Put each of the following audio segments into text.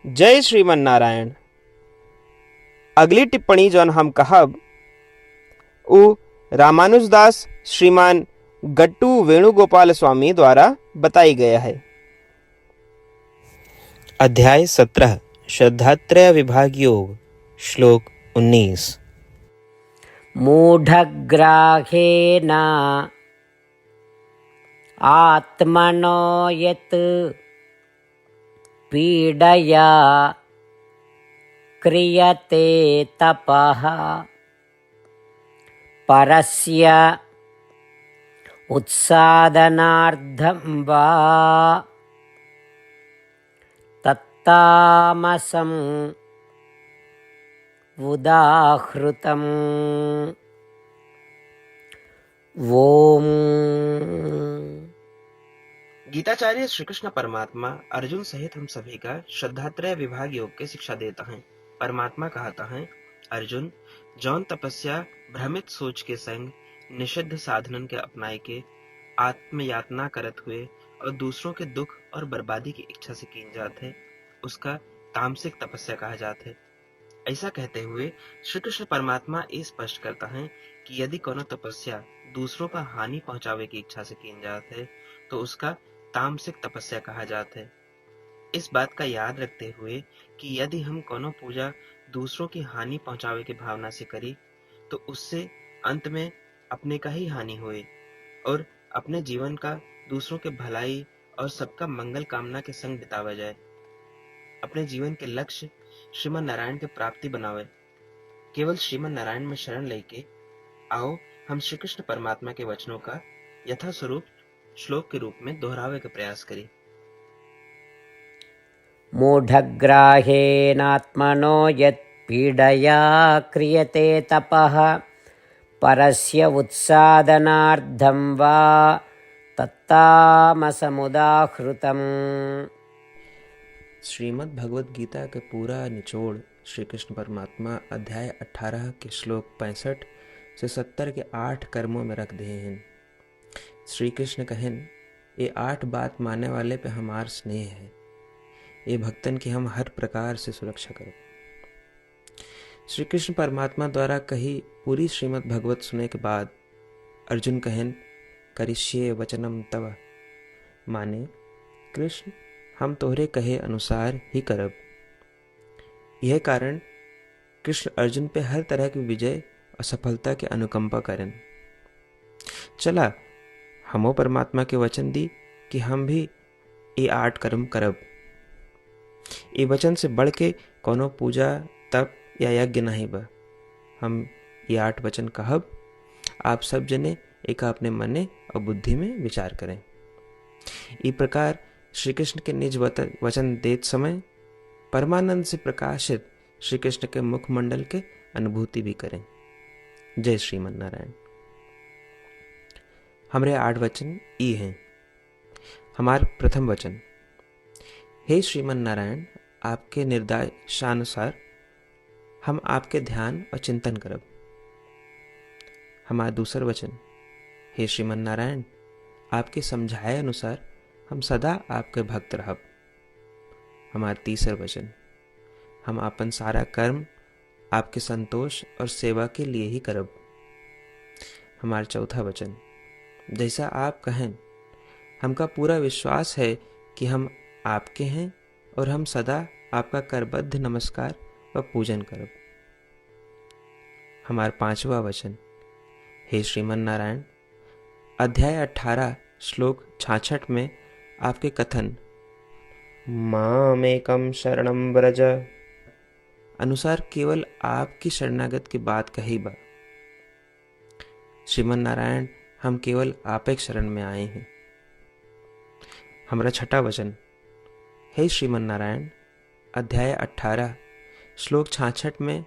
जय श्रीमन नारायण। अगली टिप्पणी जौन हम कहब उ रामानुजदास श्रीमान गट्टू वेणुगोपाल स्वामी द्वारा बताई गया है। अध्याय 17 श्रद्धात्रय विभाग योग श्लोक 19। मूढग्राहेण आत्मनो यत् पीडया क्रियते तपः परस्य उत्सादनार्थं वा तत्तामसम् उदाहृतम्। ओम। गीताचार्य श्री कृष्ण परमात्मा अर्जुन सहित हम सभी का श्रद्धात्रय विभाग योग की शिक्षा देता है। परमात्मा कहता है, अर्जुन, जौन तपस्या भ्रमित सोच के संग निषिद्ध साधनन के अपनाए के आत्मयातना करत हुए और दूसरों के दुख और बर्बादी की इच्छा से कीन जात है, उसका तामसिक तपस्या कहा जात है। ऐसा कहते हुए श्री कृष्ण परमात्मा ये स्पष्ट करता है कि यदि कोनो तपस्या दूसरों का हानि पहुंचावे की इच्छा से कीन जात है तो उसका तामसिक तपस्या कहा जाता है। इस बात का याद रखते हुए कि यदि हम कोनो पूजा दूसरों की हानि पहुंचावे की भावना से करी तो उससे अंत में अपने का ही हानि होए और अपने जीवन का दूसरों के भलाई और सबका मंगल कामना के संग बितावा जाए। अपने जीवन के लक्ष्य श्रीमन नारायण के प्राप्ति बनावे। केवल श्रीमन नारायण में शरण लेके आओ हम श्री कृष्ण परमात्मा के वचनों का यथा स्वरूप श्लोक के रूप में दोहरावे का प्रयास करें। मूढग्राहेणात्मनो यत् पीडया क्रियते तपः परस्य उत्सादनार्थं वा तत्तामसमुदाहृतम्। श्रीमद् भगवद गीता के पूरा निचोड़ श्री कृष्ण परमात्मा अध्याय 18 के श्लोक 65 से 70 के 8 कर्मों में रख दिए हैं। श्री कृष्ण कहें, ये 8 बात मानने वाले पे हमार स्नेह है, ये भक्तन की हम हर प्रकार से सुरक्षा करो। श्री कृष्ण परमात्मा द्वारा कही पूरी श्रीमद् भगवत सुने के बाद अर्जुन कहें, करिष्ये वचनम तव, माने कृष्ण हम तोहरे कहे अनुसार ही करब। यह कारण कृष्ण अर्जुन पे हर तरह की विजय और सफलता के अनुकंपा करें। चला हमो परमात्मा के वचन दी कि हम भी ये 8 कर्म करब। ये वचन से बढ़ के कोनो पूजा तप या यज्ञ नहीं बा। हम ये 8 वचन कहब, आप सब जने एक अपने मने और बुद्धि में विचार करें। इस प्रकार श्री कृष्ण के निज वचन देत समय परमानंद से प्रकाशित श्री कृष्ण के मुखमंडल के अनुभूति भी करें। जय श्रीमन नारायण। हमारे 8 वचन ई हैं। हमार प्रथम वचन, हे श्रीमन नारायण, आपके निर्देशानुसार हम आपके ध्यान और चिंतन करब। हमारा दूसर वचन, हे श्रीमन नारायण, आपके समझाए अनुसार हम सदा आपके भक्त रहब। हमारा तीसर वचन, हम अपन सारा कर्म आपके संतोष और सेवा के लिए ही करब। हमारा चौथा वचन, जैसा आप कहें, हमका पूरा विश्वास है कि हम आपके हैं और हम सदा आपका करबद्ध नमस्कार व पूजन करब। हमारा पांचवा वचन, हे श्रीमन नारायण, अध्याय 18 श्लोक 66 में आपके कथन मामेकम शरणम व्रज अनुसार केवल आपकी शरणागत की बात कही बा। श्रीमन नारायण, हम केवल आप एक शरण में आए हैं। हमारा छठा वचन, हे श्रीमन नारायण, अध्याय 18 श्लोक 66 में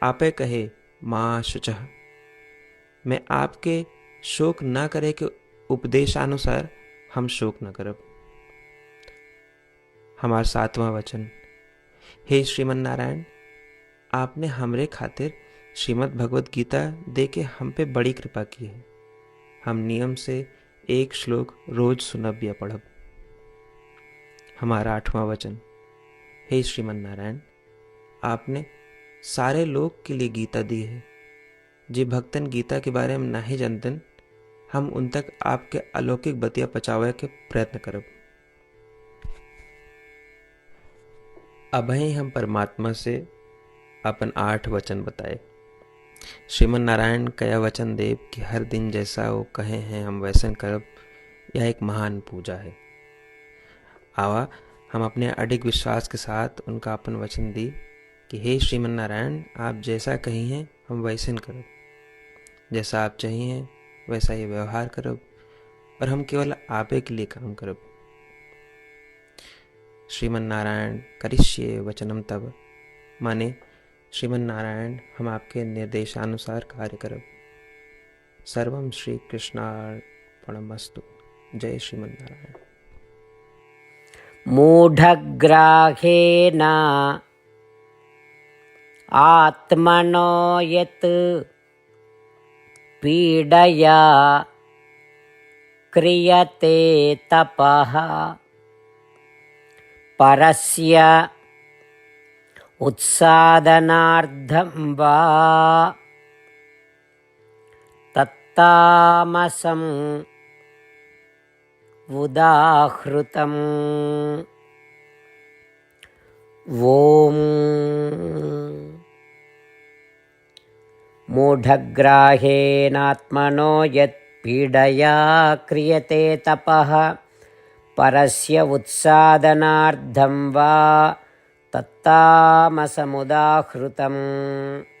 आपे कहे माँ शुचः, मैं आपके शोक न करे के उपदेशानुसार हम शोक न करब। हमारा सातवां वचन, हे श्रीमन नारायण, आपने हमरे खातिर श्रीमद् भगवद गीता दे के हम पे बड़ी कृपा की है। हम नियम से एक श्लोक रोज सुनब या पढ़ब। हमारा आठवां वचन, हे श्रीमन नारायण, आपने सारे लोग के लिए गीता दी है। जे भक्तन गीता के बारे में नहीं जानतन, हम उन तक आपके अलौकिक बतिया पहुँचावे के प्रयत्न करब। अभय हम परमात्मा से अपन 8 वचन बताए। श्रीमन नारायण कया वचन देव कि हर दिन जैसा वो कहे हैं हम वैसन करब। यह एक महान पूजा है। आवा हम अपने अडिग विश्वास के साथ उनका अपन वचन दी कि हे श्रीमन नारायण, आप जैसा कही हैं हम वैसन करब, जैसा आप चाहिए वैसा ही व्यवहार करब, और हम केवल आपे के लिए काम करब। श्रीमन नारायण करिष्ये वचनम तब, माने श्रीमन नारायण हम आपके निर्देशानुसार कार्य करब। सर्वम श्री कृष्णार्पणमस्तु। जय श्रीमन नारायण। मूढग्राहेण आत्मनो यत् पीडया क्रियते तपः परस्य उत्सादनार्थं वा तत्तामसम् उदाहृतम्। ॐ मूढग्राहेणात्मनो यत् पीडया क्रियते तपः परस्य उत्सादनार्थं वा तत्तामसमुदाहृतम्।